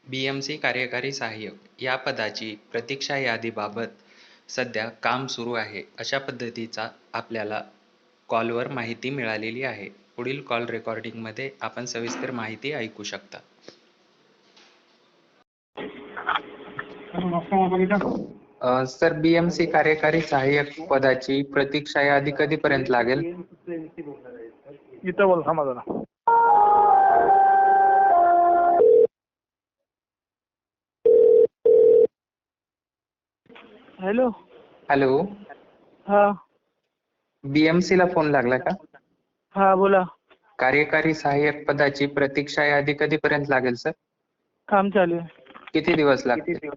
BMC कार्यकारी सहाय्यक या पदाची प्रतीक्षा यादीबाबत सध्या काम सुरू आहे अशा पद्धतीचा आपल्याला कॉलवर माहिती मिळालेली आहे. पुढील कॉल रेकॉर्डिंगमध्ये आपण सविस्तर माहिती ऐकू शकता. सर, बीएमसी कार्यकारी सहाय्यक पदाची प्रतीक्षा यादी कधीपर्यंत लागेल? इथं बोल, थांबा जरा. हॅलो. हॅलो, हा बीएमसी ला फोन लागला का? हा बोला. कार्यकारी सहाय्यक पदाची प्रतीक्षा यादी कधीपर्यंत लागेल सर? काम चालू आहे. किती दिवस लागतील?